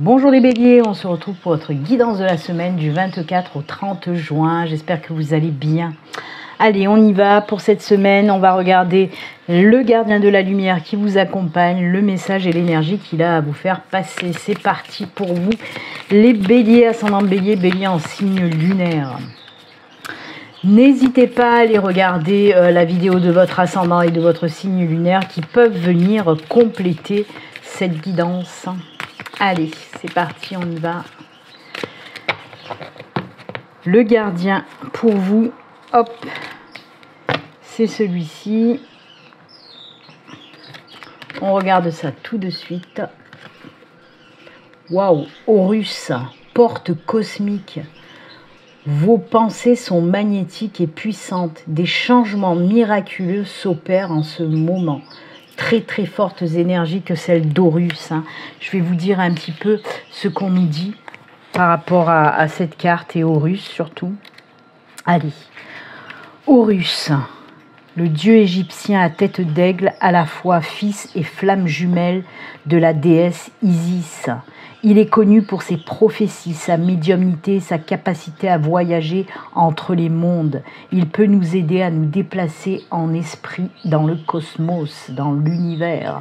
Bonjour les béliers, on se retrouve pour votre guidance de la semaine du 24 au 30 juin. J'espère que vous allez bien. Allez, on y va. Pour cette semaine, on va regarder le gardien de la lumière qui vous accompagne, le message et l'énergie qu'il a à vous faire passer. C'est parti pour vous, les béliers, ascendant bélier, bélier en signe lunaire. N'hésitez pas à aller regarder la vidéo de votre ascendant et de votre signe lunaire qui peuvent venir compléter cette guidance. Allez, c'est parti, on y va. Le gardien pour vous, hop, c'est celui-ci. On regarde ça tout de suite. Waouh, Horus, porte cosmique. Vos pensées sont magnétiques et puissantes. Des changements miraculeux s'opèrent en ce moment. Très très fortes énergies que celles d'Horus. Je vais vous dire un petit peu ce qu'on nous dit par rapport à cette carte et Horus surtout. Allez, Horus, le dieu égyptien à tête d'aigle, à la fois fils et flamme jumelle de la déesse Isis. Il est connu pour ses prophéties, sa médiumnité, sa capacité à voyager entre les mondes. Il peut nous aider à nous déplacer en esprit dans le cosmos, dans l'univers,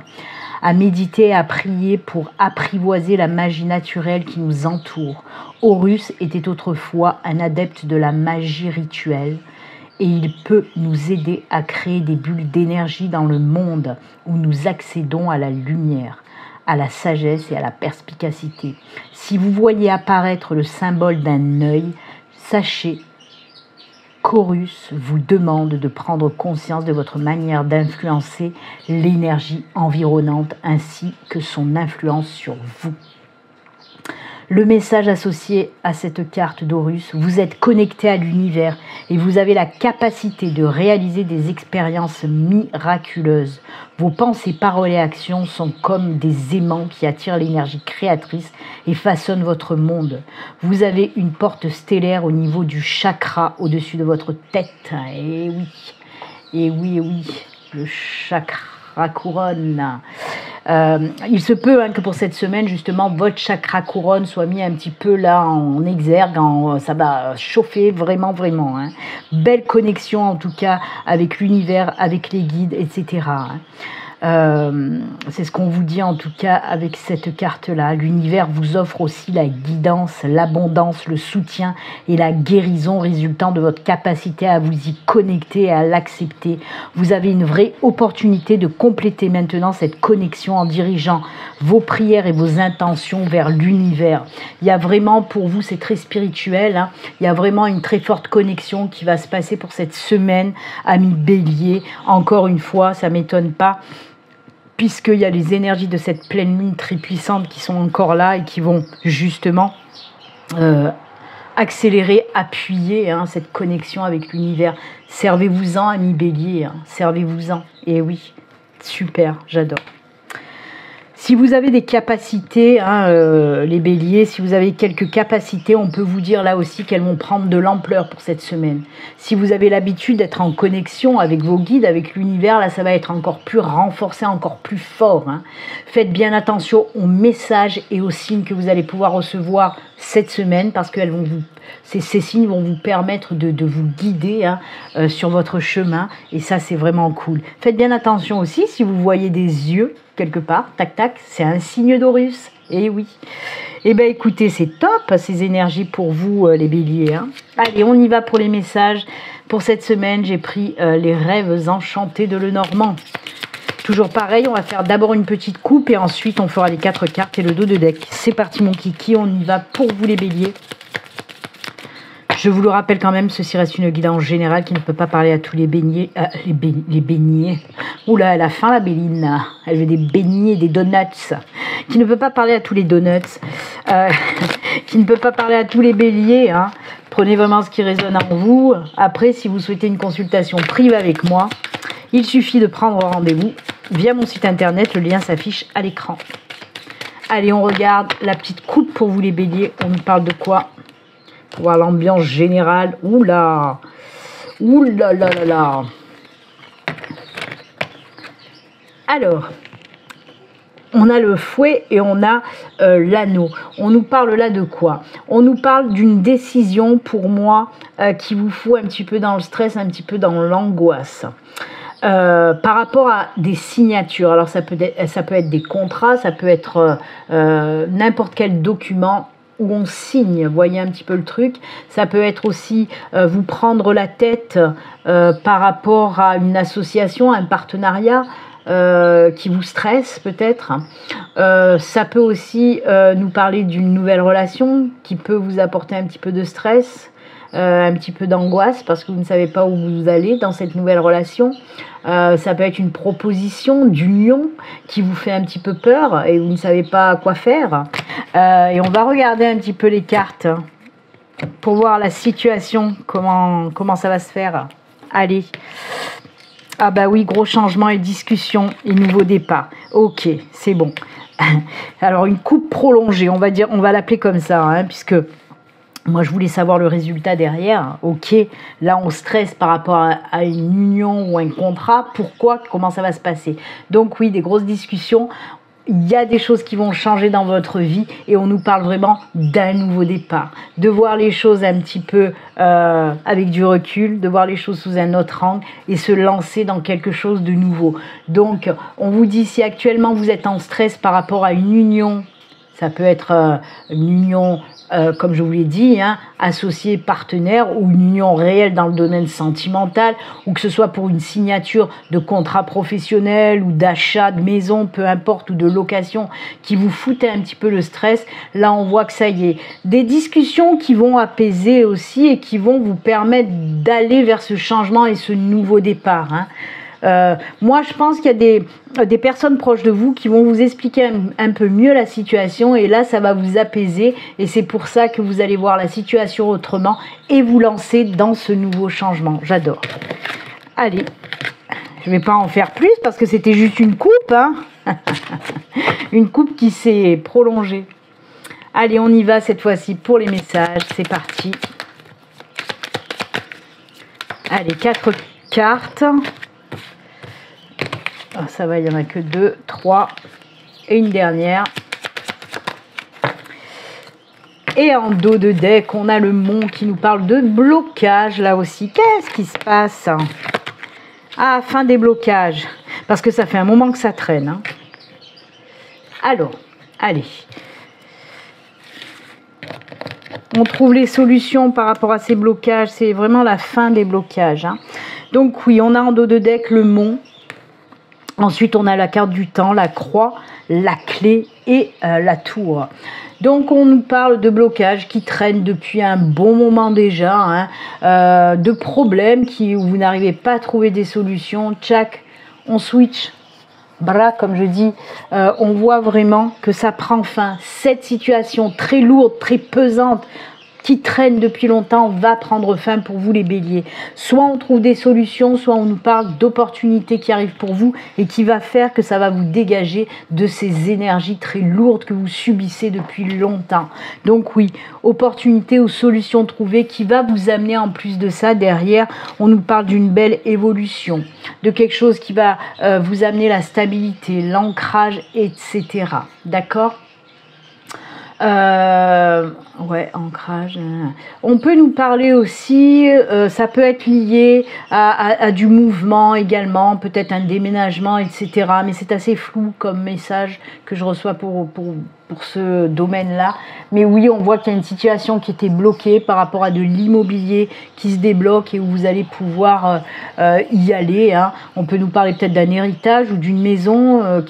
à méditer et à prier pour apprivoiser la magie naturelle qui nous entoure. Horus était autrefois un adepte de la magie rituelle et il peut nous aider à créer des bulles d'énergie dans le monde où nous accédons à la lumière, à la sagesse et à la perspicacité. Si vous voyez apparaître le symbole d'un œil, sachez qu'Horus vous demande de prendre conscience de votre manière d'influencer l'énergie environnante ainsi que son influence sur vous. Le message associé à cette carte d'Horus, vous êtes connecté à l'univers et vous avez la capacité de réaliser des expériences miraculeuses. Vos pensées, paroles et actions sont comme des aimants qui attirent l'énergie créatrice et façonnent votre monde. Vous avez une porte stellaire au niveau du chakra au-dessus de votre tête. Et oui, et oui, et oui, le chakra couronne. Il se peut que pour cette semaine, justement, votre chakra couronne soit mis un petit peu là en exergue, ça va chauffer vraiment, vraiment. Belle connexion en tout cas avec l'univers, avec les guides, etc. C'est ce qu'on vous dit en tout cas avec cette carte-là. L'univers vous offre aussi la guidance, l'abondance, le soutien et la guérison résultant de votre capacité à vous y connecter et à l'accepter. Vous avez une vraie opportunité de compléter maintenant cette connexion en dirigeant vos prières et vos intentions vers l'univers. Il y a vraiment pour vous, c'est très spirituel, il y a vraiment une très forte connexion qui va se passer pour cette semaine, amis bélier. Encore une fois, ça ne m'étonne pas, puisqu'il y a les énergies de cette pleine lune très puissante qui sont encore là et qui vont justement accélérer, appuyer cette connexion avec l'univers. Servez-vous-en, amis bélier, servez-vous-en. Et oui, super, j'adore. Si vous avez des capacités, les béliers, si vous avez quelques capacités, on peut vous dire là aussi qu'elles vont prendre de l'ampleur pour cette semaine. Si vous avez l'habitude d'être en connexion avec vos guides, avec l'univers, là ça va être encore plus renforcé, encore plus fort. Faites bien attention aux messages et aux signes que vous allez pouvoir recevoir cette semaine parce que ces signes vont vous permettre de vous guider sur votre chemin et ça c'est vraiment cool. Faites bien attention aussi si vous voyez des yeux quelque part, tac tac, c'est un signe d'Horus, et oui. Eh bien écoutez, c'est top ces énergies pour vous les béliers. Allez, on y va pour les messages. Pour cette semaine, j'ai pris les rêves enchantés de Lenormand. Toujours pareil, on va faire d'abord une petite coupe et ensuite on fera les 4 cartes et le dos de deck. C'est parti mon kiki, on y va pour vous les béliers. Je vous le rappelle quand même, ceci reste une guidance générale qui ne peut pas parler à tous les beignets. Les beignets. Oula, elle a faim la Béline. Elle veut des beignets, des donuts. Qui ne peut pas parler à tous les donuts. Qui ne peut pas parler à tous les béliers. Prenez vraiment ce qui résonne en vous. Après, si vous souhaitez une consultation privée avec moi, il suffit de prendre rendez-vous via mon site internet. Le lien s'affiche à l'écran. Allez, on regarde la petite coupe pour vous les béliers. On nous parle de quoi ? Pour voir l'ambiance générale. Oula, oula là là là. Alors, on a le fouet et on a l'anneau. On nous parle là de quoi? On nous parle d'une décision, pour moi, qui vous fout un petit peu dans le stress, un petit peu dans l'angoisse. Par rapport à des signatures, alors ça peut être des contrats, ça peut être n'importe quel document où on signe, voyez un petit peu le truc. Ça peut être aussi vous prendre la tête par rapport à une association, un partenariat qui vous stresse peut-être. Ça peut aussi nous parler d'une nouvelle relation qui peut vous apporter un petit peu de stress, un petit peu d'angoisse parce que vous ne savez pas où vous allez dans cette nouvelle relation. Ça peut être une proposition d'union qui vous fait un petit peu peur et vous ne savez pas quoi faire. Et on va regarder un petit peu les cartes pour voir la situation, comment ça va se faire. Allez. Ah bah oui, gros changement et discussion et nouveau départ. Ok, c'est bon. Alors une coupe prolongée, on va l'appeler comme ça, hein, puisque moi je voulais savoir le résultat derrière. Ok, là on stresse par rapport à une union ou un contrat. Pourquoi? Comment ça va se passer? Donc oui, des grosses discussions. Il y a des choses qui vont changer dans votre vie et on nous parle vraiment d'un nouveau départ, de voir les choses un petit peu avec du recul, de voir les choses sous un autre angle et se lancer dans quelque chose de nouveau. Donc on vous dit, si actuellement vous êtes en stress par rapport à une union, ça peut être une union comme je vous l'ai dit, hein, associé, partenaire ou une union réelle dans le domaine sentimental, ou que ce soit pour une signature de contrat professionnel ou d'achat de maison, peu importe, ou de location, qui vous foutait un petit peu le stress. Là, on voit que ça y est. Des discussions qui vont apaiser aussi et qui vont vous permettre d'aller vers ce changement et ce nouveau départ, hein. Moi, je pense qu'il y a des personnes proches de vous qui vont vous expliquer un peu mieux la situation et là, ça va vous apaiser et c'est pour ça que vous allez voir la situation autrement et vous lancer dans ce nouveau changement. J'adore. Allez, je ne vais pas en faire plus parce que c'était juste une coupe, hein. Une coupe qui s'est prolongée. Allez, on y va cette fois-ci pour les messages. C'est parti. Allez, 4 cartes. Ah, ça va, il n'y en a que 2, 3 et une dernière. Et en dos de deck, on a le mont qui nous parle de blocage là aussi. Qu'est-ce qui se passe? Ah, fin des blocages. Parce que ça fait un moment que ça traîne, hein. Alors, allez. On trouve les solutions par rapport à ces blocages. C'est vraiment la fin des blocages, hein. Donc oui, on a en dos de deck le mont. Ensuite, on a la carte du temps, la croix, la clé et la tour. Donc, on nous parle de blocages qui traînent depuis un bon moment déjà, hein, de problèmes où vous n'arrivez pas à trouver des solutions. Tchac, on switch. Bra, comme je dis, on voit vraiment que ça prend fin. Cette situation très lourde, très pesante, qui traîne depuis longtemps, va prendre fin pour vous les béliers. Soit on trouve des solutions, soit on nous parle d'opportunités qui arrivent pour vous et qui va faire que ça va vous dégager de ces énergies très lourdes que vous subissez depuis longtemps. Donc oui, opportunités ou solutions trouvées qui va vous amener en plus de ça derrière, on nous parle d'une belle évolution, de quelque chose qui va vous amener la stabilité, l'ancrage, etc. D'accord ? Ouais, ancrage. On peut nous parler aussi, ça peut être lié à du mouvement également, peut-être un déménagement, etc. Mais c'est assez flou comme message que je reçois pour ce domaine-là. Mais oui, on voit qu'il y a une situation qui était bloquée par rapport à de l'immobilier qui se débloque et où vous allez pouvoir y aller, hein. On peut nous parler peut-être d'un héritage ou d'une maison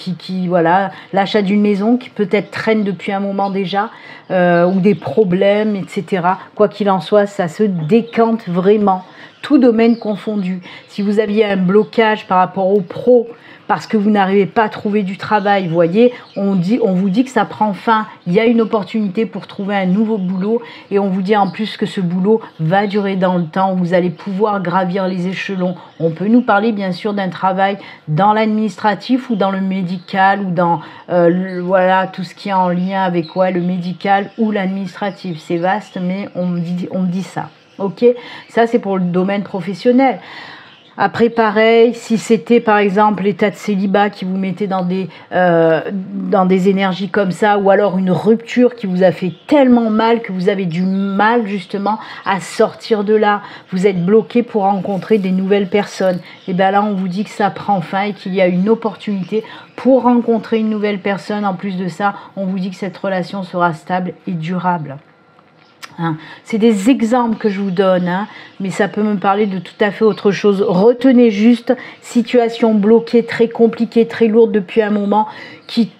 voilà, l'achat d'une maison qui peut-être traîne depuis un moment déjà, ou des problèmes, etc. Quoi qu'il en soit, ça se décante vraiment, tout domaine confondu. Si vous aviez un blocage par rapport aux pros, parce que vous n'arrivez pas à trouver du travail, vous voyez, on vous dit que ça prend fin, il y a une opportunité pour trouver un nouveau boulot et on vous dit en plus que ce boulot va durer dans le temps, vous allez pouvoir gravir les échelons. On peut nous parler bien sûr d'un travail dans l'administratif ou dans le médical ou dans voilà, tout ce qui est en lien avec le médical ou l'administratif. C'est vaste, mais on me dit ça. Ok, ça c'est pour le domaine professionnel. Après, pareil, si c'était par exemple l'état de célibat qui vous mettait dans des énergies comme ça, ou alors une rupture qui vous a fait tellement mal que vous avez du mal justement à sortir de là, vous êtes bloqué pour rencontrer des nouvelles personnes, et bien là on vous dit que ça prend fin et qu'il y a une opportunité pour rencontrer une nouvelle personne. En plus de ça, on vous dit que cette relation sera stable et durable. Hein. C'est des exemples que je vous donne, hein, mais ça peut me parler de tout à fait autre chose. Retenez juste, situation bloquée, très compliquée, très lourde depuis un moment, qui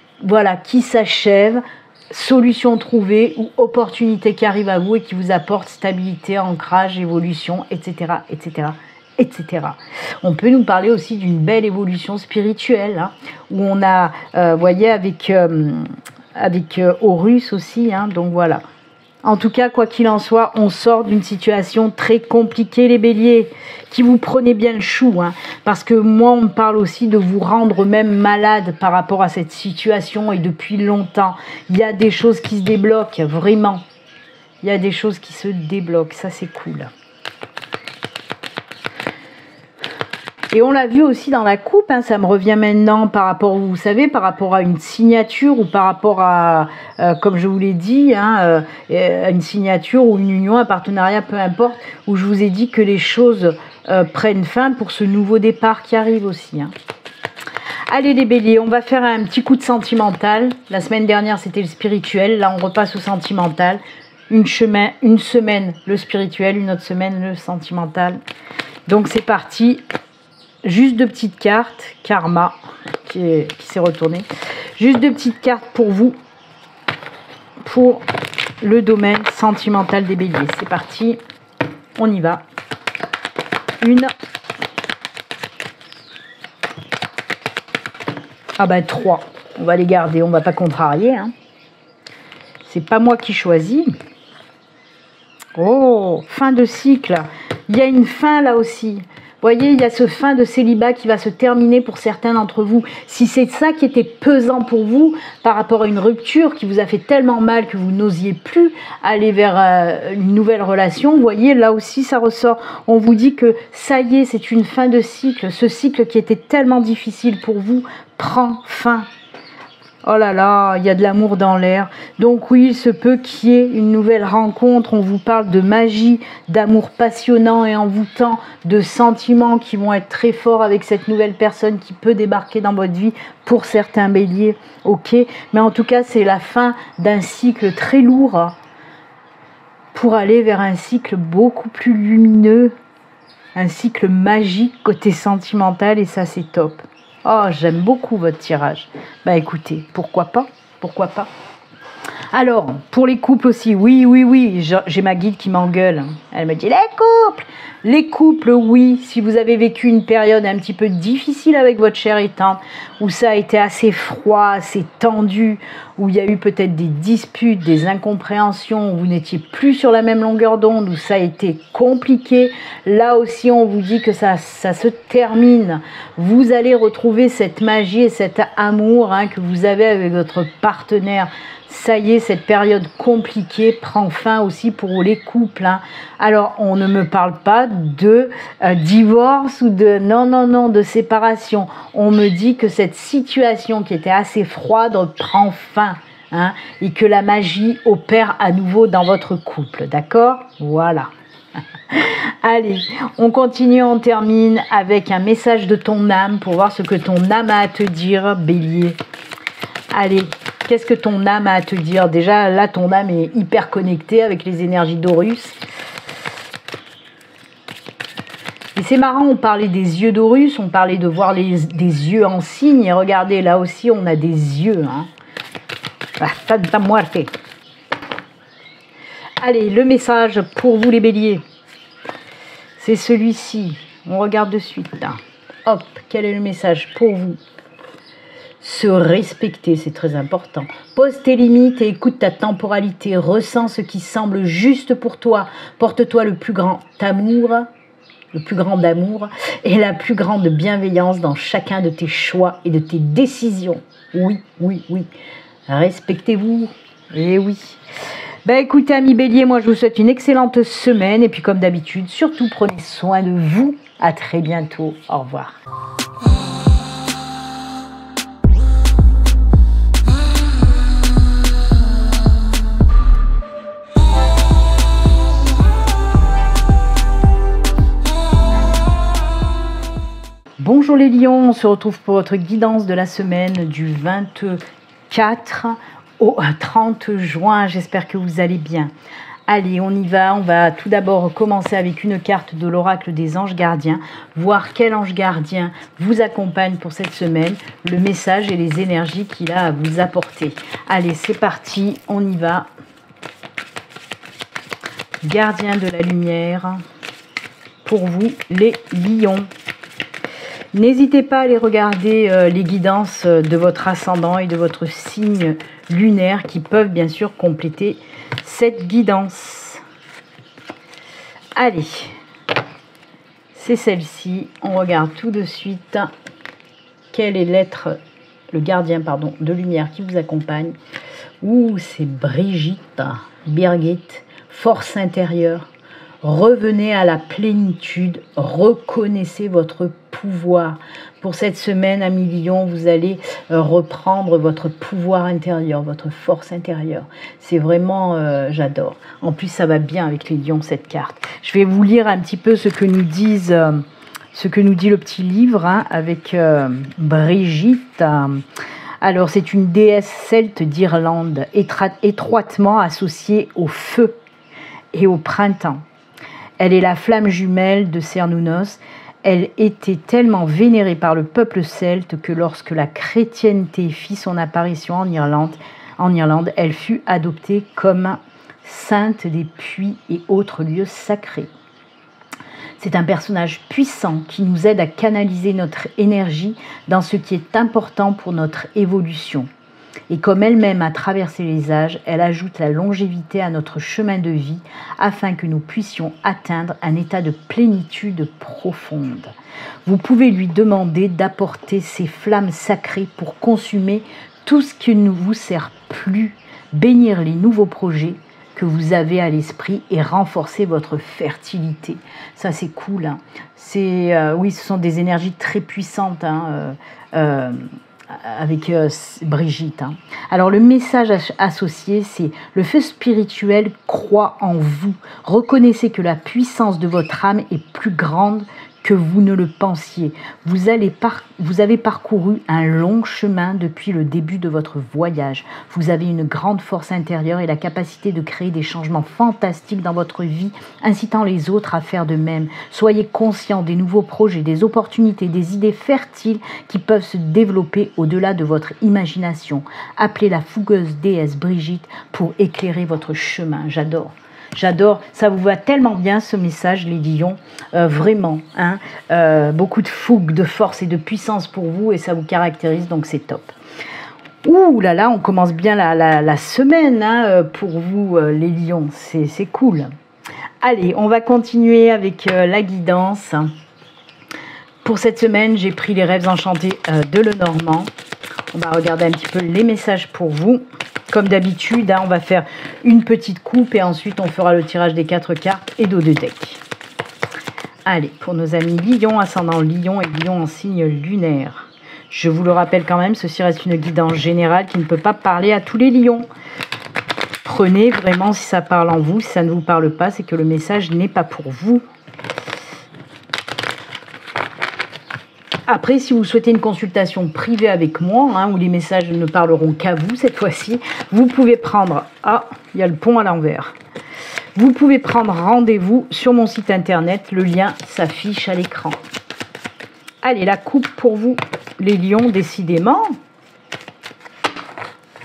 s'achève, solution trouvée ou opportunité qui arrive à vous et qui vous apporte stabilité, ancrage, évolution, etc., etc., etc. On peut nous parler aussi d'une belle évolution spirituelle, hein, où on a, voyez, avec Horus aussi, hein, donc voilà. En tout cas, quoi qu'il en soit, on sort d'une situation très compliquée, les béliers, qui vous prenez bien le chou, hein, parce que moi, on me parle aussi de vous rendre même malade par rapport à cette situation, et depuis longtemps. Il y a des choses qui se débloquent, vraiment. Il y a des choses qui se débloquent, ça c'est cool. Et on l'a vu aussi dans la coupe, hein, ça me revient maintenant par rapport, vous savez, par rapport à une signature ou par rapport à, comme je vous l'ai dit, hein, à une signature ou une union, un partenariat, peu importe, où je vous ai dit que les choses prennent fin pour ce nouveau départ qui arrive aussi. Hein. Allez les béliers, on va faire un petit coup de sentimental. La semaine dernière, c'était le spirituel, là on repasse au sentimental. Une semaine le spirituel, une autre semaine le sentimental. Donc c'est parti. Juste deux petites cartes, karma qui s'est retourné. Juste deux petites cartes pour vous, pour le domaine sentimental des béliers. C'est parti, on y va. Une. Ah bah 3. On va les garder, on va pas contrarier. Hein. C'est pas moi qui choisis. Oh, fin de cycle. Il y a une fin là aussi. Vous voyez, il y a ce fin de célibat qui va se terminer pour certains d'entre vous. Si c'est ça qui était pesant pour vous par rapport à une rupture qui vous a fait tellement mal que vous n'osiez plus aller vers une nouvelle relation, vous voyez, là aussi ça ressort. On vous dit que ça y est, c'est une fin de cycle. Ce cycle qui était tellement difficile pour vous prend fin. Oh là là, il y a de l'amour dans l'air. Donc oui, il se peut qu'il y ait une nouvelle rencontre. On vous parle de magie, d'amour passionnant et envoûtant, de sentiments qui vont être très forts avec cette nouvelle personne qui peut débarquer dans votre vie pour certains béliers. Ok, mais en tout cas, c'est la fin d'un cycle très lourd pour aller vers un cycle beaucoup plus lumineux, un cycle magique côté sentimental, et ça c'est top. Oh, j'aime beaucoup votre tirage. Bah écoutez, pourquoi pas? Pourquoi pas? Alors, pour les couples aussi, oui, j'ai ma guide qui m'engueule. Elle me dit, les couples, oui, si vous avez vécu une période un petit peu difficile avec votre chère étante, où ça a été assez froid, assez tendu, où il y a eu peut-être des disputes, des incompréhensions, où vous n'étiez plus sur la même longueur d'onde, où ça a été compliqué, là aussi on vous dit que ça se termine. Vous allez retrouver cette magie et cet amour, hein, que vous avez avec votre partenaire. Ça y est, cette période compliquée prend fin aussi pour les couples. Hein. Alors, on ne me parle pas de divorce ou de de séparation. On me dit que cette situation qui était assez froide prend fin, hein, et que la magie opère à nouveau dans votre couple. D'accord? Voilà. Allez, on continue, on termine avec un message de ton âme pour voir ce que ton âme a à te dire, bélier. Allez, qu'est-ce que ton âme a à te dire? Déjà, là, ton âme est hyper connectée avec les énergies d'Horus. Et c'est marrant, on parlait des yeux d'Horus, on parlait de voir des yeux en signe. Et regardez, là aussi, on a des yeux. Hein. La Santa Muerte. Allez, le message pour vous, les béliers. C'est celui-ci. On regarde de suite. Là. Hop, quel est le message pour vous? Se respecter, c'est très important. Pose tes limites et écoute ta temporalité. Ressens ce qui semble juste pour toi. Porte-toi le plus grand amour, et la plus grande bienveillance dans chacun de tes choix et de tes décisions. Oui. Respectez-vous. Et oui. Ben écoutez, amis Bélier, moi je vous souhaite une excellente semaine. Et puis comme d'habitude, surtout prenez soin de vous. À très bientôt. Au revoir. Bonjour les lions, on se retrouve pour votre guidance de la semaine du 24 au 30 juin. J'espère que vous allez bien. Allez, on y va. On va tout d'abord commencer avec une carte de l'oracle des anges gardiens, voir quel ange gardien vous accompagne pour cette semaine, le message et les énergies qu'il a à vous apporter. Allez, c'est parti, on y va. Gardien de la lumière, pour vous les lions. N'hésitez pas à aller regarder les guidances de votre ascendant et de votre signe lunaire qui peuvent bien sûr compléter cette guidance. Allez, c'est celle-ci. On regarde tout de suite quel est l'être, le gardien pardon, de lumière qui vous accompagne. Ouh, c'est Brigitte, Birgit, force intérieure. Revenez à la plénitude, reconnaissez votre pouvoir. Pour cette semaine, amis lions, vous allez reprendre votre pouvoir intérieur, votre force intérieure. C'est vraiment, j'adore. En plus, ça va bien avec les lions, cette carte. Je vais vous lire un petit peu ce que nous dit le petit livre avec Brigitte. Alors, c'est une déesse celte d'Irlande, étroitement associée au feu et au printemps. Elle est la flamme jumelle de Cernunnos. Elle était tellement vénérée par le peuple celte que lorsque la chrétienté fit son apparition en Irlande, elle fut adoptée comme sainte des puits et autres lieux sacrés. C'est un personnage puissant qui nous aide à canaliser notre énergie dans ce qui est important pour notre évolution. Et comme elle-même a traversé les âges, elle ajoute la longévité à notre chemin de vie afin que nous puissions atteindre un état de plénitude profonde. Vous pouvez lui demander d'apporter ses flammes sacrées pour consumer tout ce qui ne vous sert plus, bénir les nouveaux projets que vous avez à l'esprit et renforcer votre fertilité. Ça, c'est cool. Hein. Oui, ce sont des énergies très puissantes. Avec Brigitte. Hein. Alors le message associé, c'est le feu spirituel croît en vous. Reconnaissez que la puissance de votre âme est plus grande que vous ne le pensiez. Vous avez parcouru un long chemin depuis le début de votre voyage. Vous avez une grande force intérieure et la capacité de créer des changements fantastiques dans votre vie, incitant les autres à faire de même. Soyez conscient des nouveaux projets, des opportunités, des idées fertiles qui peuvent se développer au-delà de votre imagination. Appelez la fougueuse déesse Brigitte pour éclairer votre chemin. J'adore. J'adore, ça vous va tellement bien ce message les lions, vraiment, hein, beaucoup de fougue, de force et de puissance pour vous et ça vous caractérise donc c'est top. Ouh là là, on commence bien la semaine hein, pour vous les lions, c'est cool. Allez, on va continuer avec la guidance. Pour cette semaine, j'ai pris les rêves enchantés de Lenormand. On va regarder un petit peu les messages pour vous. Comme d'habitude, hein, on va faire une petite coupe et ensuite on fera le tirage des 4 cartes et d'eau de deck. Allez, pour nos amis lions, ascendant lion et lion en signe lunaire. Je vous le rappelle quand même, ceci reste une guidance générale qui ne peut pas parler à tous les lions. Prenez vraiment si ça parle en vous, si ça ne vous parle pas, c'est que le message n'est pas pour vous. Après, si vous souhaitez une consultation privée avec moi, hein, où les messages ne parleront qu'à vous cette fois-ci, vous pouvez prendre... Ah, il y a le pont à l'envers. Vous pouvez prendre rendez-vous sur mon site internet. Le lien s'affiche à l'écran. Allez, la coupe pour vous, les lions, décidément.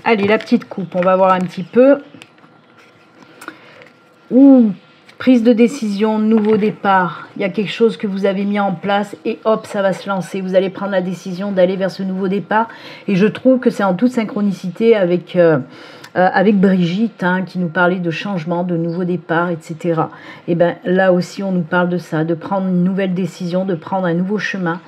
Allez, la petite coupe, on va voir un petit peu. Ouh, prise de décision, nouveau départ. Il y a quelque chose que vous avez mis en place et hop, ça va se lancer. Vous allez prendre la décision d'aller vers ce nouveau départ. Et je trouve que c'est en toute synchronicité avec Brigitte, hein, qui nous parlait de changement, de nouveau départ, etc. Et bien là aussi, on nous parle de ça, de prendre une nouvelle décision, de prendre un nouveau chemin.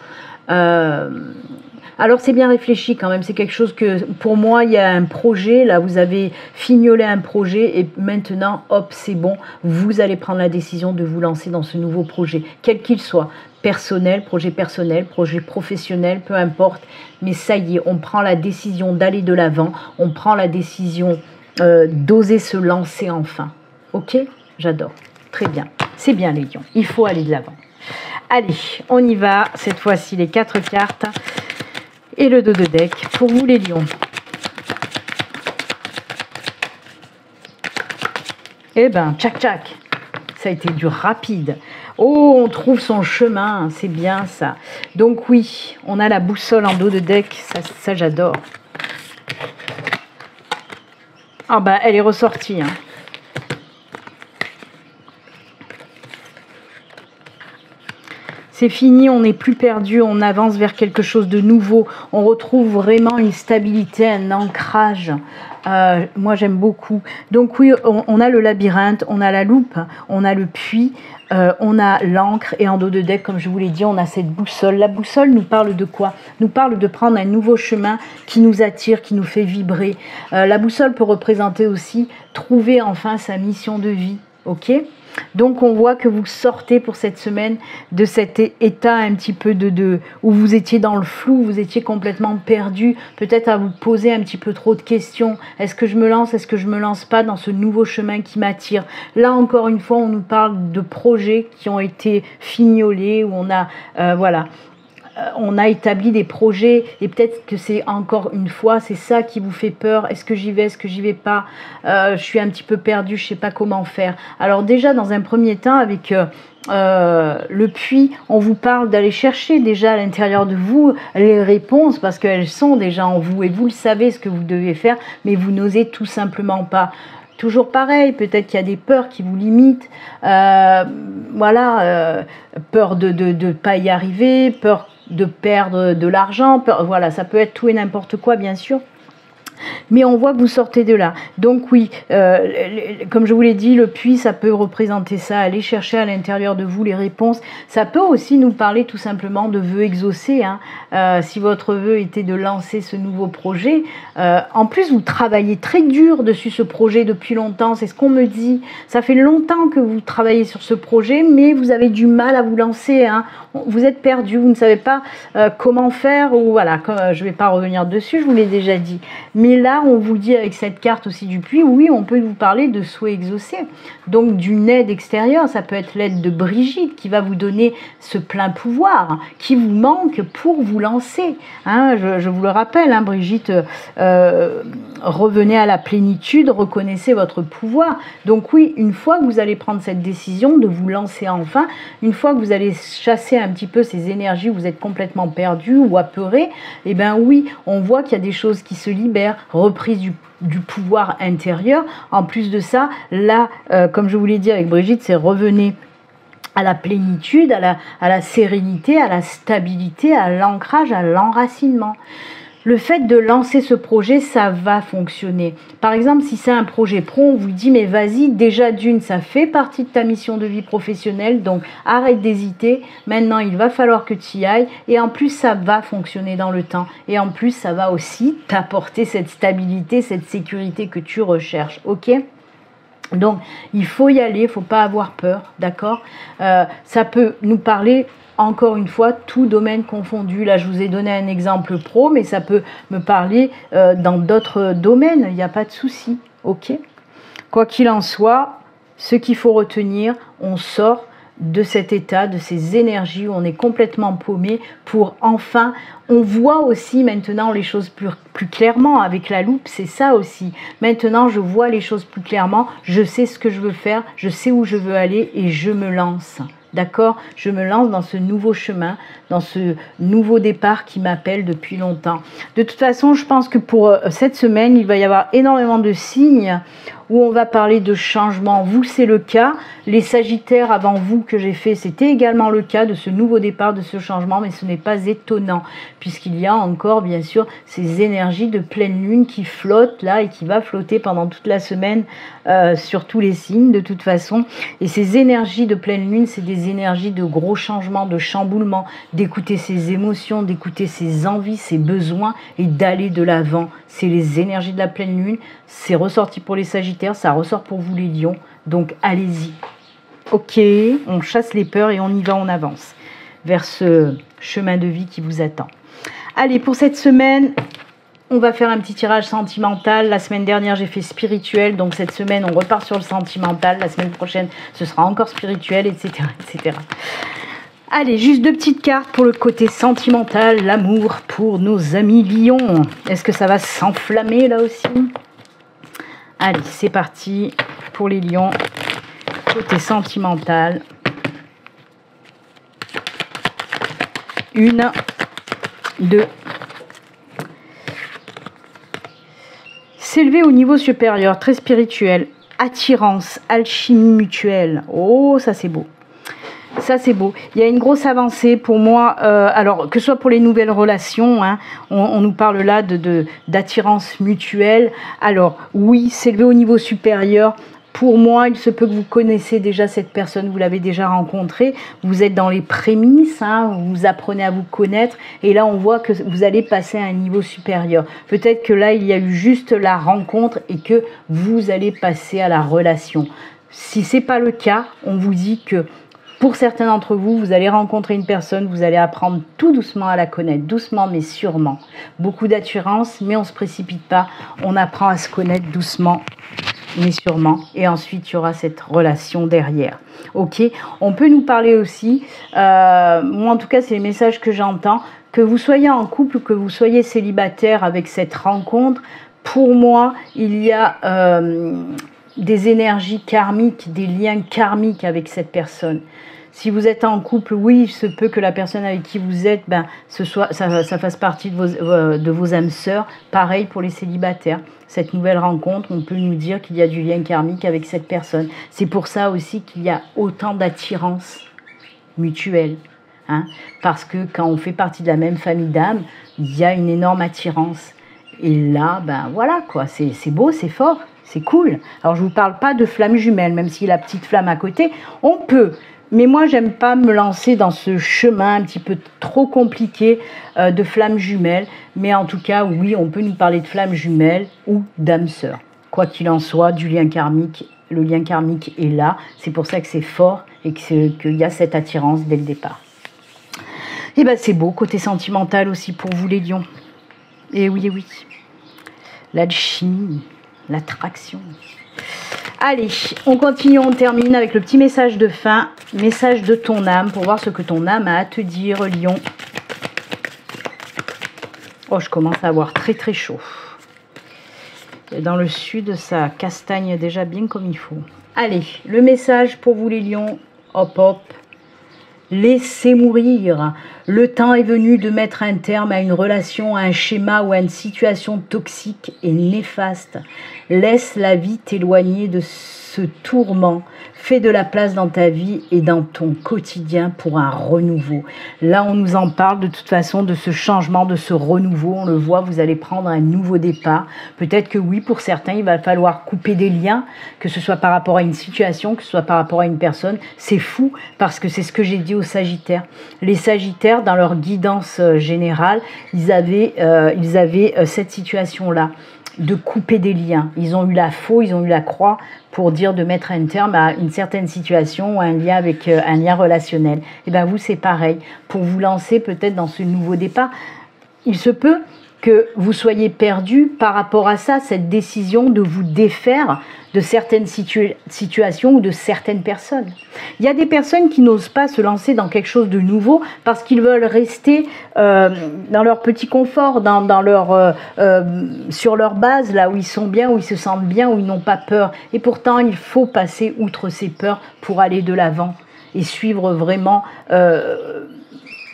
Alors c'est bien réfléchi quand même, c'est quelque chose que, pour moi, il y a un projet, là vous avez fignolé un projet et maintenant, hop, c'est bon, vous allez prendre la décision de vous lancer dans ce nouveau projet, quel qu'il soit, personnel, projet professionnel, peu importe, mais ça y est, on prend la décision d'aller de l'avant, on prend la décision d'oser se lancer enfin. Ok? J'adore, très bien, c'est bien les lions, il faut aller de l'avant. Allez, on y va, cette fois-ci les 4 cartes et le dos de deck pour vous les lions. Eh ben, tchac tchac, ça a été du rapide. Oh, on trouve son chemin, c'est bien ça. Donc oui, on a la boussole en dos de deck, ça j'adore. Ah bah, elle est ressortie, hein. C'est fini, on n'est plus perdu, on avance vers quelque chose de nouveau. On retrouve vraiment une stabilité, un ancrage. Moi, j'aime beaucoup. Donc oui, on a le labyrinthe, on a la loupe, on a le puits, on a l'encre et en dos de deck, comme je vous l'ai dit, on a cette boussole. La boussole nous parle de quoi? Nous parle de prendre un nouveau chemin qui nous attire, qui nous fait vibrer. La boussole peut représenter aussi trouver enfin sa mission de vie. Ok? Donc on voit que vous sortez pour cette semaine de cet état un petit peu où vous étiez dans le flou, vous étiez complètement perdu, peut-être à vous poser un petit peu trop de questions. Est-ce que je me lance, est-ce que je me lance pas dans ce nouveau chemin qui m'attire? Là encore une fois, on nous parle de projets qui ont été fignolés, où on a voilà. On a établi des projets et peut-être que c'est encore une fois, c'est ça qui vous fait peur. Est-ce que j'y vais, est-ce que j'y vais pas? Je suis un petit peu perdue, je sais pas comment faire. Alors déjà, dans un premier temps, avec le puits, on vous parle d'aller chercher déjà à l'intérieur de vous les réponses parce qu'elles sont déjà en vous et vous le savez ce que vous devez faire, mais vous n'osez tout simplement pas. Toujours pareil, peut-être qu'il y a des peurs qui vous limitent, voilà, peur de ne pas y arriver, peur de perdre de l'argent, voilà, ça peut être tout et n'importe quoi bien sûr. Mais on voit que vous sortez de là. Donc oui, comme je vous l'ai dit, le puits, ça peut représenter ça. Aller chercher à l'intérieur de vous les réponses. Ça peut aussi nous parler tout simplement de vœux exaucés. Hein. Si votre vœu était de lancer ce nouveau projet, en plus vous travaillez très dur dessus ce projet depuis longtemps. C'est ce qu'on me dit. Ça fait longtemps que vous travaillez sur ce projet, mais vous avez du mal à vous lancer. Hein. Vous êtes perdu, vous ne savez pas comment faire. Ou voilà, je ne vais pas revenir dessus, je vous l'ai déjà dit. Mais là, on vous dit avec cette carte aussi du puits, oui, on peut vous parler de souhaits exaucés. Donc d'une aide extérieure, ça peut être l'aide de Brigitte qui va vous donner ce plein pouvoir qui vous manque pour vous lancer. Hein, je vous le rappelle, hein, Brigitte, revenez à la plénitude, reconnaissez votre pouvoir. Donc oui, une fois que vous allez prendre cette décision de vous lancer enfin, une fois que vous allez chasser un petit peu ces énergies où vous êtes complètement perdu ou apeuré, eh bien oui, on voit qu'il y a des choses qui se libèrent, reprise du pouvoir intérieur. En plus de ça, là, comme je vous l'ai dit avec Brigitte, c'est revenez à la plénitude, à la sérénité, à la stabilité, à l'ancrage, à l'enracinement. Le fait de lancer ce projet, ça va fonctionner. Par exemple, si c'est un projet pro, on vous dit, mais vas-y, déjà d'une, ça fait partie de ta mission de vie professionnelle, donc arrête d'hésiter. Maintenant, il va falloir que tu y ailles. Et en plus, ça va fonctionner dans le temps. Et en plus, ça va aussi t'apporter cette stabilité, cette sécurité que tu recherches. Ok ? Donc, il faut y aller, il ne faut pas avoir peur, d'accord ? Ça peut nous parler... Encore une fois, tout domaine confondu. Là, je vous ai donné un exemple pro, mais ça peut me parler dans d'autres domaines. Il n'y a pas de souci. Ok ? Quoi qu'il en soit, ce qu'il faut retenir, on sort de cet état, de ces énergies où on est complètement paumé pour enfin, on voit aussi maintenant les choses plus clairement avec la loupe, c'est ça aussi. Maintenant, je vois les choses plus clairement, je sais ce que je veux faire, je sais où je veux aller et je me lance. D'accord ? Je me lance dans ce nouveau chemin, dans ce nouveau départ qui m'appelle depuis longtemps. De toute façon, je pense que pour cette semaine, il va y avoir énormément de signes où on va parler de changement. Vous, c'est le cas. Les Sagittaires avant vous que j'ai fait, c'était également le cas de ce nouveau départ, de ce changement, mais ce n'est pas étonnant, puisqu'il y a encore, bien sûr, ces énergies de pleine lune qui flottent là et qui va flotter pendant toute la semaine sur tous les signes, de toute façon. Et ces énergies de pleine lune, c'est des énergies de gros changements, de chamboulements, d'écouter ses émotions, d'écouter ses envies, ses besoins et d'aller de l'avant. C'est les énergies de la pleine lune. C'est ressorti pour les Sagittaires, ça ressort pour vous les Lions. Donc allez-y. Ok, on chasse les peurs et on y va, on avance vers ce chemin de vie qui vous attend. Allez, pour cette semaine, on va faire un petit tirage sentimental. La semaine dernière, j'ai fait spirituel. Donc cette semaine, on repart sur le sentimental. La semaine prochaine, ce sera encore spirituel, etc., etc. Allez, juste 2 petites cartes pour le côté sentimental, l'amour pour nos amis lions. Est-ce que ça va s'enflammer là aussi? Allez, c'est parti pour les lions. Côté sentimental. 1, 2. S'élever au niveau supérieur, très spirituel. Attirance, alchimie mutuelle. Oh, ça c'est beau. Ça c'est beau. Il y a une grosse avancée pour moi. Alors, que ce soit pour les nouvelles relations, hein, on nous parle là d'attirance mutuelle. Alors, oui, s'élever au niveau supérieur. Pour moi, il se peut que vous connaissez déjà cette personne, vous l'avez déjà rencontrée, vous êtes dans les prémices, hein, vous apprenez à vous connaître, et là on voit que vous allez passer à un niveau supérieur. Peut-être que là il y a eu juste la rencontre et que vous allez passer à la relation. Si ce n'est pas le cas, on vous dit que pour certains d'entre vous, vous allez rencontrer une personne, vous allez apprendre tout doucement à la connaître, doucement mais sûrement. Beaucoup d'assurance, mais on ne se précipite pas, on apprend à se connaître doucement mais sûrement, et ensuite il y aura cette relation derrière. Ok, on peut nous parler aussi, moi en tout cas c'est les messages que j'entends, que vous soyez en couple, que vous soyez célibataire avec cette rencontre, pour moi il y a des énergies karmiques, des liens karmiques avec cette personne. Si vous êtes en couple, oui, il se peut que la personne avec qui vous êtes, ça fasse partie de vos âmes sœurs. Pareil pour les célibataires. Cette nouvelle rencontre, on peut nous dire qu'il y a du lien karmique avec cette personne. C'est pour ça aussi qu'il y a autant d'attirance mutuelle. Hein, parce que quand on fait partie de la même famille d'âmes, il y a une énorme attirance. Et là, voilà quoi, c'est beau, c'est fort, c'est cool. Alors je ne vous parle pas de flamme jumelle, même si la petite flamme à côté, on peut. Mais moi, j'aime pas me lancer dans ce chemin un petit peu trop compliqué de flammes jumelles. Mais en tout cas, oui, on peut nous parler de flammes jumelles ou d'âmes sœurs. Quoi qu'il en soit, du lien karmique, le lien karmique est là. C'est pour ça que c'est fort et qu'il y a cette attirance dès le départ. Et c'est beau, côté sentimental aussi pour vous les lions. Et oui, l'alchimie, l'attraction. Allez, on continue, on termine avec le petit message de fin, message de ton âme, pour voir ce que ton âme a à te dire, lion. Oh, je commence à avoir très très chaud. Et dans le sud, ça castagne déjà bien comme il faut. Allez, le message pour vous les lions, hop hop. Laissez mourir. Le temps est venu de mettre un terme à une relation, à un schéma ou à une situation toxique et néfaste. Laisse la vie t'éloigner de ce tourment. Fais de la place dans ta vie et dans ton quotidien pour un renouveau. Là, on nous en parle de toute façon de ce changement, de ce renouveau. On le voit, vous allez prendre un nouveau départ. Peut-être que oui, pour certains, il va falloir couper des liens, que ce soit par rapport à une situation, que ce soit par rapport à une personne. C'est fou parce que c'est ce que j'ai dit aux Sagittaires. Les Sagittaires, dans leur guidance générale, ils avaient cette situation-là, de couper des liens. Ils ont eu la faux, ils ont eu la croix pour dire de mettre un terme à une certaine situation ou un lien avec un lien relationnel. Et bien vous, c'est pareil. Pour vous lancer peut-être dans ce nouveau départ, il se peut que vous soyez perdu par rapport à ça, cette décision de vous défaire de certaines situations ou de certaines personnes. Il y a des personnes qui n'osent pas se lancer dans quelque chose de nouveau parce qu'ils veulent rester dans leur petit confort, sur leur base, là où ils sont bien, où ils se sentent bien, où ils n'ont pas peur. Et pourtant, il faut passer outre ces peurs pour aller de l'avant et suivre vraiment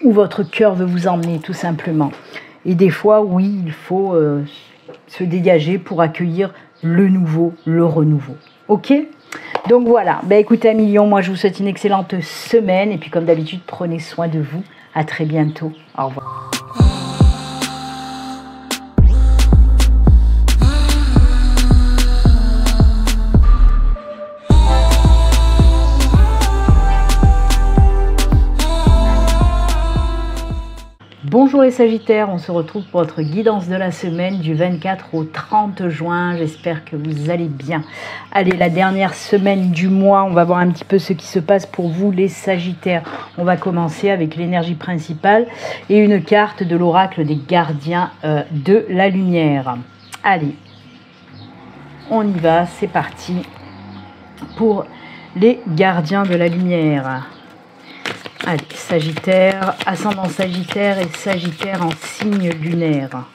où votre cœur veut vous emmener, tout simplement. Et des fois, oui, il faut se dégager pour accueillir le nouveau, le renouveau. Ok? Donc voilà, ben écoutez, amis Lions, moi je vous souhaite une excellente semaine. Et puis comme d'habitude, prenez soin de vous. À très bientôt. Au revoir. Bonjour les Sagittaires, on se retrouve pour votre guidance de la semaine du 24 au 30 juin. J'espère que vous allez bien. Allez, la dernière semaine du mois, on va voir un petit peu ce qui se passe pour vous les Sagittaires. On va commencer avec l'énergie principale et une carte de l'oracle des gardiens de la lumière. Allez, on y va, c'est parti pour les gardiens de la lumière. Allez, Sagittaire, ascendant Sagittaire et Sagittaire en signe lunaire.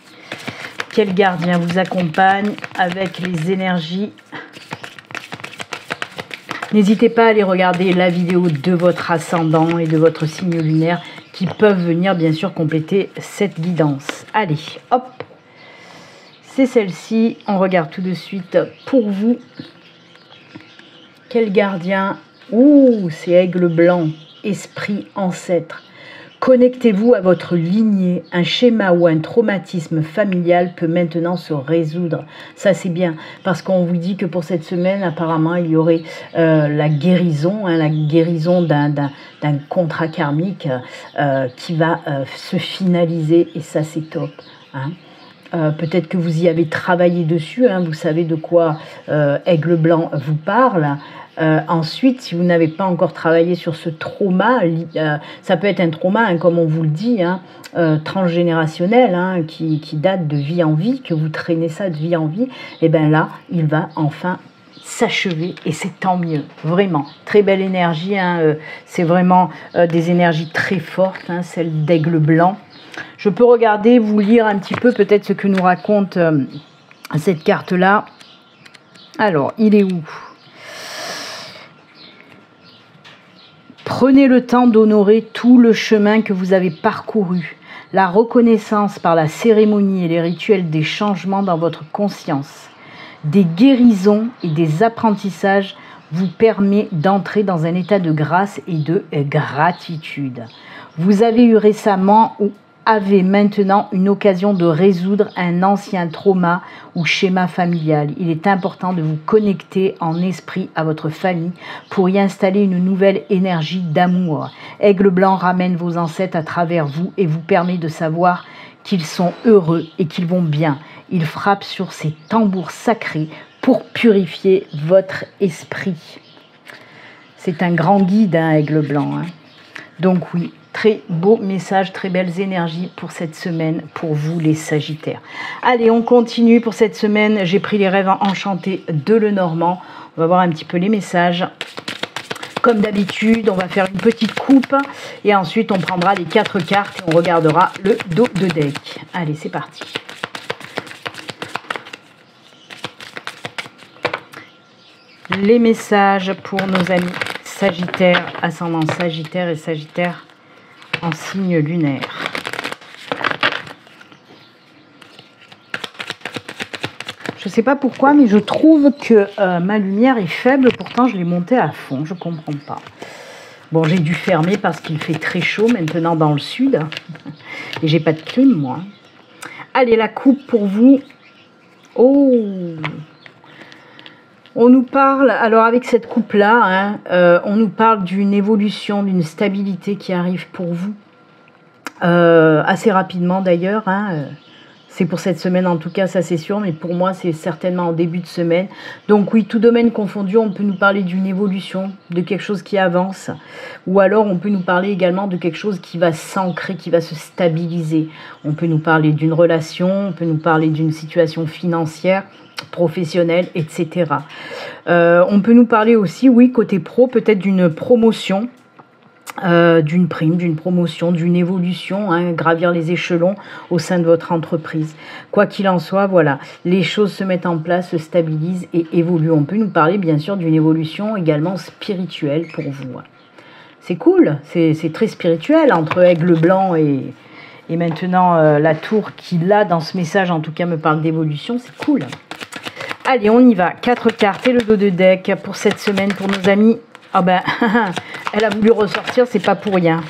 Quel gardien vous accompagne avec les énergies? N'hésitez pas à aller regarder la vidéo de votre ascendant et de votre signe lunaire qui peuvent venir bien sûr compléter cette guidance. Allez, hop, c'est celle-ci. On regarde tout de suite pour vous. Quel gardien? Ouh, c'est Aigle Blanc. Esprit ancêtre. Connectez-vous à votre lignée. Un schéma ou un traumatisme familial peut maintenant se résoudre. Ça, c'est bien, parce qu'on vous dit que pour cette semaine, apparemment, il y aurait la guérison d'un contrat karmique qui va se finaliser, et ça, c'est top. Hein. Peut-être que vous y avez travaillé dessus, hein, vous savez de quoi Aigle Blanc vous parle. Ensuite, si vous n'avez pas encore travaillé sur ce trauma, ça peut être un trauma, hein, comme on vous le dit, hein, transgénérationnel, hein, qui date de vie en vie, que vous traînez ça de vie en vie, et bien là, il va enfin s'achever, et c'est tant mieux, vraiment. Très belle énergie, hein, c'est vraiment des énergies très fortes, hein, celle d'Aigle Blanc. Je peux regarder, vous lire un petit peu peut-être ce que nous raconte cette carte-là. Alors, il est où ? Prenez le temps d'honorer tout le chemin que vous avez parcouru. La reconnaissance par la cérémonie et les rituels des changements dans votre conscience, des guérisons et des apprentissages vous permet d'entrer dans un état de grâce et de gratitude. Vous avez eu récemment ou avez maintenant une occasion de résoudre un ancien trauma ou schéma familial. Il est important de vous connecter en esprit à votre famille pour y installer une nouvelle énergie d'amour. Aigle Blanc ramène vos ancêtres à travers vous et vous permet de savoir qu'ils sont heureux et qu'ils vont bien. Il frappe sur ces tambours sacrés pour purifier votre esprit. C'est un grand guide, hein, Aigle Blanc. Hein. Donc oui, très beau message, très belles énergies pour cette semaine, pour vous les Sagittaires. Allez, on continue pour cette semaine. J'ai pris les rêves enchantés de Lenormand. On va voir un petit peu les messages. Comme d'habitude, on va faire une petite coupe et ensuite on prendra les 4 cartes et on regardera le dos de deck. Allez, c'est parti. Les messages pour nos amis Sagittaires, ascendant Sagittaire et Sagittaire en signe lunaire. Je ne sais pas pourquoi, mais je trouve que ma lumière est faible. Pourtant, je l'ai montée à fond. Je ne comprends pas. Bon, j'ai dû fermer parce qu'il fait très chaud maintenant dans le sud. Et j'ai pas de clim, moi. Allez, la coupe pour vous. Oh! On nous parle, alors avec cette coupe-là, hein, on nous parle d'une évolution, d'une stabilité qui arrive pour vous. Assez rapidement d'ailleurs. Hein, c'est pour cette semaine en tout cas, ça c'est sûr, mais pour moi c'est certainement en début de semaine. Donc oui, tout domaine confondu, on peut nous parler d'une évolution, de quelque chose qui avance, ou alors on peut nous parler également de quelque chose qui va s'ancrer, qui va se stabiliser. On peut nous parler d'une relation, on peut nous parler d'une situation financière, professionnelle, etc. On peut nous parler aussi, oui, côté pro, peut-être d'une promotion, d'une prime, d'une promotion, d'une évolution, hein, gravir les échelons au sein de votre entreprise. Quoi qu'il en soit, voilà, les choses se mettent en place, se stabilisent et évoluent. On peut nous parler bien sûr d'une évolution également spirituelle pour vous. C'est cool, c'est très spirituel entre Aigle Blanc et maintenant la tour qui là dans ce message en tout cas me parle d'évolution, c'est cool. Allez, on y va. 4 cartes et le dos de deck pour cette semaine pour nos amis. Ah ben, elle a voulu ressortir, c'est pas pour rien.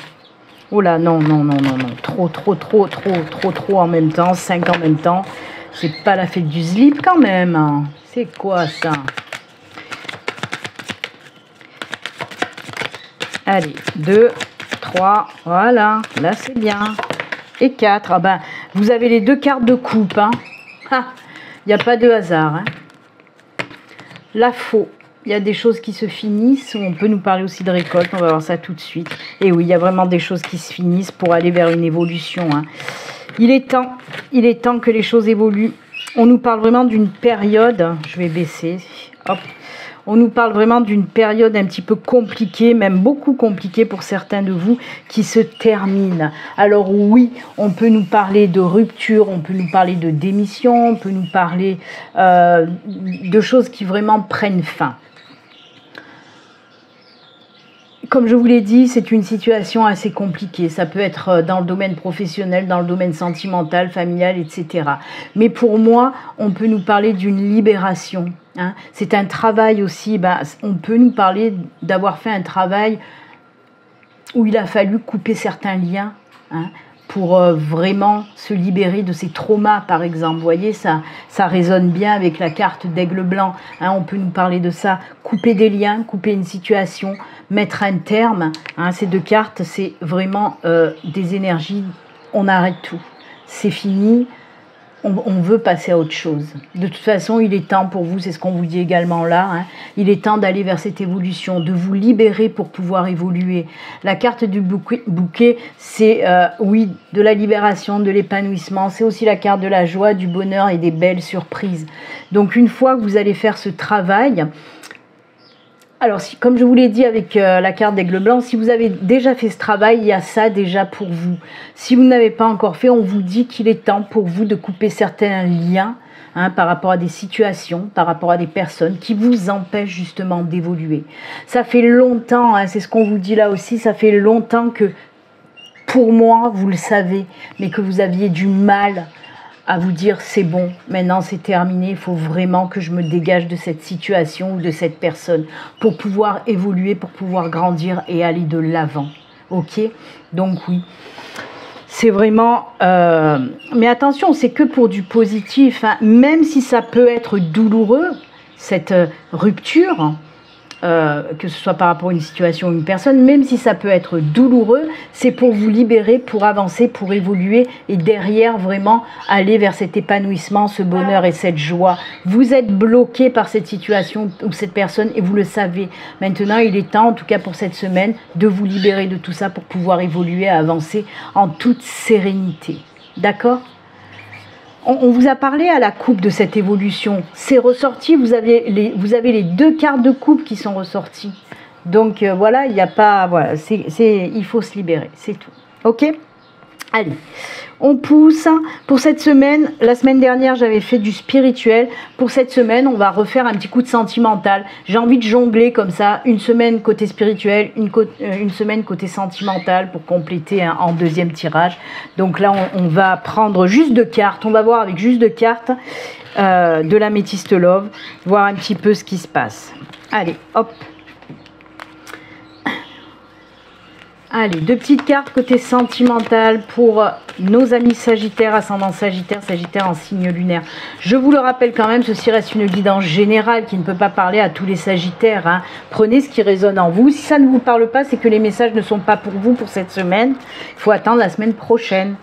Oh là, non, non, non, non, non. Trop en même temps. 5 en même temps. C'est pas la fête du slip quand même. Hein. C'est quoi ça? Allez, 2, 3, voilà. Là, c'est bien. Et 4. Ah ben, vous avez les 2 cartes de coupe. Hein. Il n'y a pas de hasard. Hein. La faux. Il y a des choses qui se finissent. On peut nous parler aussi de récolte. On va voir ça tout de suite. Et oui, il y a vraiment des choses qui se finissent pour aller vers une évolution. Hein. Il est temps que les choses évoluent. On nous parle vraiment d'une période. Je vais baisser. Hop. On nous parle vraiment d'une période un petit peu compliquée, même beaucoup compliquée pour certains de vous, qui se termine. Alors oui, on peut nous parler de rupture, on peut nous parler de démission, on peut nous parler de choses qui vraiment prennent fin. Comme je vous l'ai dit, c'est une situation assez compliquée. Ça peut être dans le domaine professionnel, dans le domaine sentimental, familial, etc. Mais pour moi, on peut nous parler d'une libération. Hein. C'est un travail aussi. On peut nous parler d'avoir fait un travail où il a fallu couper certains liens. Hein, pour vraiment se libérer de ces traumas, par exemple. Vous voyez, ça résonne bien avec la carte d'aigle blanc. Hein, on peut nous parler de ça. Couper des liens, couper une situation, mettre un terme. Hein, ces 2 cartes, c'est vraiment des énergies. On arrête tout. C'est fini. On veut passer à autre chose. De toute façon, il est temps pour vous, c'est ce qu'on vous dit également là, hein, il est temps d'aller vers cette évolution, de vous libérer pour pouvoir évoluer. La carte du bouquet, c'est, oui, de la libération, de l'épanouissement. C'est aussi la carte de la joie, du bonheur et des belles surprises. Donc, une fois que vous allez faire ce travail... Alors, comme je vous l'ai dit avec la carte d'aigle blanc, si vous avez déjà fait ce travail, il y a ça déjà pour vous. Si vous n'avez pas encore fait, on vous dit qu'il est temps pour vous de couper certains liens hein, par rapport à des situations, par rapport à des personnes qui vous empêchent justement d'évoluer. Ça fait longtemps, hein, c'est ce qu'on vous dit là aussi, ça fait longtemps que, pour moi, vous le savez, mais que vous aviez du mal à vous dire c'est bon, maintenant c'est terminé, il faut vraiment que je me dégage de cette situation ou de cette personne pour pouvoir évoluer, pour pouvoir grandir et aller de l'avant. Ok? Donc oui, c'est vraiment... mais attention, c'est que pour du positif, hein, même si ça peut être douloureux, cette rupture... que ce soit par rapport à une situation ou une personne, même si ça peut être douloureux, c'est pour vous libérer, pour avancer, pour évoluer et derrière vraiment aller vers cet épanouissement, ce bonheur et cette joie. Vous êtes bloqué par cette situation ou cette personne et vous le savez. Maintenant, il est temps, en tout cas pour cette semaine, de vous libérer de tout ça pour pouvoir évoluer, avancer en toute sérénité. D'accord ? On vous a parlé à la coupe de cette évolution. C'est ressorti, vous avez les 2 cartes de coupe qui sont ressorties. Donc voilà, il n'y a pas... Voilà, il faut se libérer, c'est tout. Ok ? Allez, on pousse. Pour cette semaine, la semaine dernière, j'avais fait du spirituel. Pour cette semaine, on va refaire un petit coup de sentimental. J'ai envie de jongler comme ça, une semaine côté spirituel, une semaine côté sentimental pour compléter en 2e tirage. Donc là, on va prendre juste 2 cartes. On va voir avec juste 2 cartes de l'améthyste love, voir un petit peu ce qui se passe. Allez, hop. Allez, 2 petites cartes côté sentimental pour nos amis Sagittaire, ascendant Sagittaire, Sagittaire en signe lunaire. Je vous le rappelle quand même, ceci reste une guidance générale qui ne peut pas parler à tous les Sagittaires. Hein. Prenez ce qui résonne en vous. Si ça ne vous parle pas, c'est que les messages ne sont pas pour vous pour cette semaine. Il faut attendre la semaine prochaine.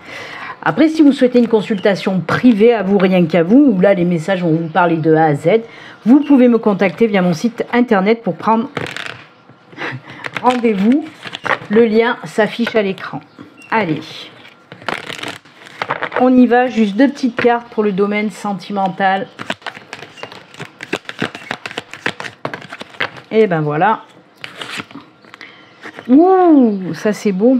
Après, si vous souhaitez une consultation privée à vous, rien qu'à vous, où là les messages vont vous parler de A à Z, vous pouvez me contacter via mon site internet pour prendre rendez-vous. Le lien s'affiche à l'écran. Allez, on y va. Juste 2 petites cartes pour le domaine sentimental. Et ben voilà. Ouh, ça c'est beau.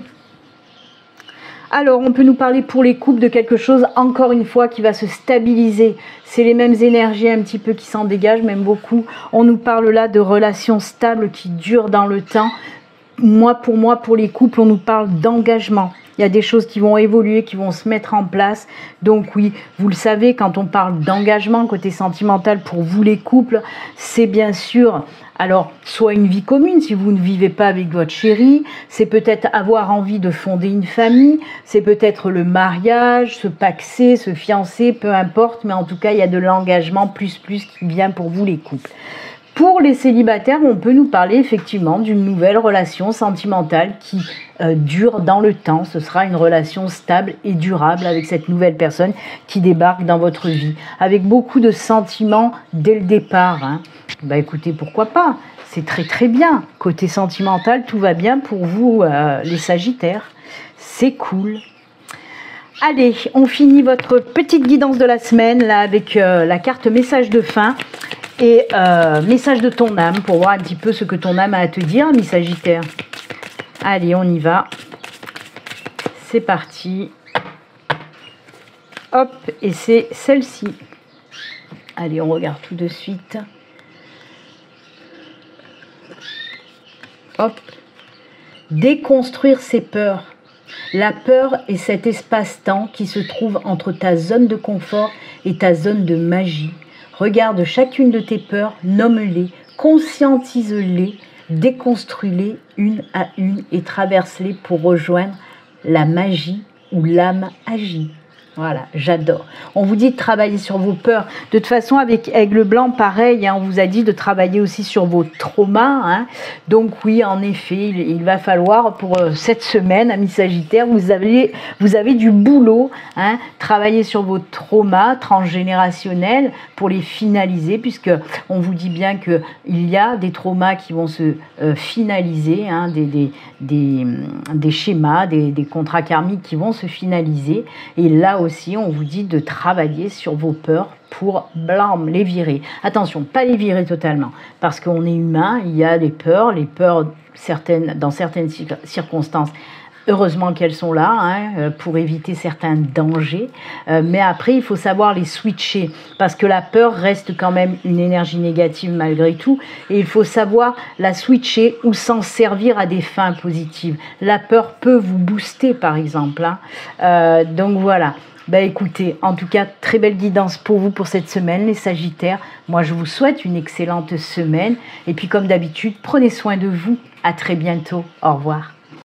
Alors, on peut nous parler pour les couples de quelque chose, encore une fois, qui va se stabiliser. C'est les mêmes énergies un petit peu qui s'en dégagent, même beaucoup. On nous parle là de relations stables qui durent dans le temps. Pour les couples, on nous parle d'engagement. il y a des choses qui vont évoluer, qui vont se mettre en place. Donc oui, vous le savez, quand on parle d'engagement côté sentimental pour vous les couples, c'est bien sûr... Alors, soit une vie commune si vous ne vivez pas avec votre chéri, c'est peut-être avoir envie de fonder une famille, c'est peut-être le mariage, se paxer, se fiancer, peu importe, mais en tout cas, il y a de l'engagement plus qui vient pour vous les couples. Pour les célibataires, on peut nous parler effectivement d'une nouvelle relation sentimentale qui dure dans le temps. Ce sera une relation stable et durable avec cette nouvelle personne qui débarque dans votre vie, avec beaucoup de sentiments dès le départ. Hein. Bah écoutez, pourquoi pas? C'est très bien. Côté sentimental, tout va bien pour vous, les Sagittaires. C'est cool. Allez, on finit votre petite guidance de la semaine là avec la carte message de fin. Et message de ton âme pour voir un petit peu ce que ton âme a à te dire, ami Sagittaire. Allez, on y va. C'est parti. Hop, et c'est celle-ci. Allez, on regarde tout de suite. Hop. Déconstruire ses peurs. La peur est cet espace-temps qui se trouve entre ta zone de confort et ta zone de magie. Regarde chacune de tes peurs, nomme-les, conscientise-les, déconstruis-les une à une et traverse-les pour rejoindre la magie où l'âme agit. Voilà, j'adore. On vous dit de travailler sur vos peurs. De toute façon, avec Aigle Blanc, pareil, hein, on vous a dit de travailler aussi sur vos traumas. Hein. Donc oui, en effet, il va falloir pour cette semaine, amis Sagittaires, vous avez du boulot. Hein, travailler sur vos traumas transgénérationnels pour les finaliser, puisque on vous dit bien qu'il y a des traumas qui vont se finaliser, hein, des schémas, des contrats karmiques qui vont se finaliser. Et là aussi, on vous dit de travailler sur vos peurs pour blam, les virer. Attention, pas les virer totalement, parce qu'on est humain, il y a des peurs, dans certaines circonstances, heureusement qu'elles sont là, hein, pour éviter certains dangers, mais après, il faut savoir les switcher, parce que la peur reste quand même une énergie négative malgré tout, et il faut savoir la switcher ou s'en servir à des fins positives. La peur peut vous booster, par exemple. Hein. Donc voilà. Bah écoutez, en tout cas, très belle guidance pour vous pour cette semaine, les Sagittaires. Moi, je vous souhaite une excellente semaine. Et puis, comme d'habitude, prenez soin de vous. À très bientôt. Au revoir.